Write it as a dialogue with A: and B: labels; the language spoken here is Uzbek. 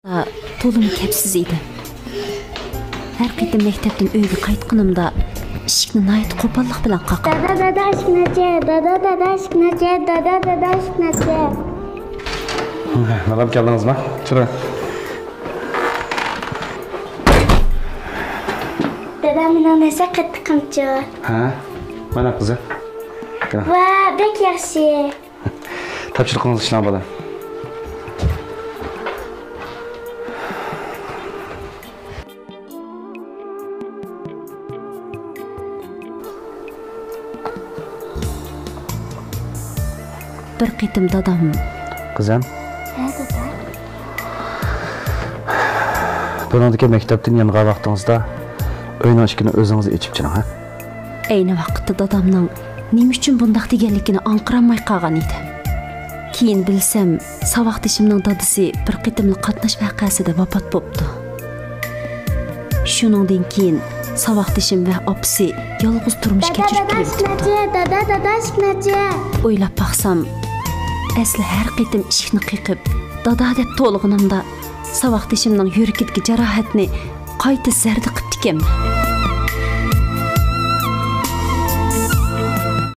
A: To'lim kapsiz edi. Har qitim maktabdan uyga qaytganimda eshikni nayt qo'pollik bilan qaqib.
B: Dada eshiknachi, dada eshiknachi, dada eshiknachi.
C: Nima keldingizmi? Chiring.
B: Dada meni nesa qattiqimchi.
C: Ha? Mana qizi.
B: Va, bek yaxshi.
C: Topshiriqingiz ishlan bola.
A: Bir qitim dadam.
C: Qizim.
B: Ha, dada.
C: Buningdagi maktabdan yangi vaqtingizda o'yin ochkini o'zingiz ichib chiring, ha?
A: Ayni vaqtda dadamning nima uchun bundaq deganligini anqiramay qolgan edi. Keyin bilsam, saboqdishimning dadasi bir qitimli qatnash vaqasida vafot bo'pti. Shuningdan keyin saboqdishim va opasi yolg'iz turmush kechirib kelibdi.
B: Dada eshiknachi.
A: O'ylab baqsam, asli har qitim eshikni qiqib, dada deb to'lg'inimda saboqdishimning yurakidagi jarohatni qayta zarda qilib ekanman.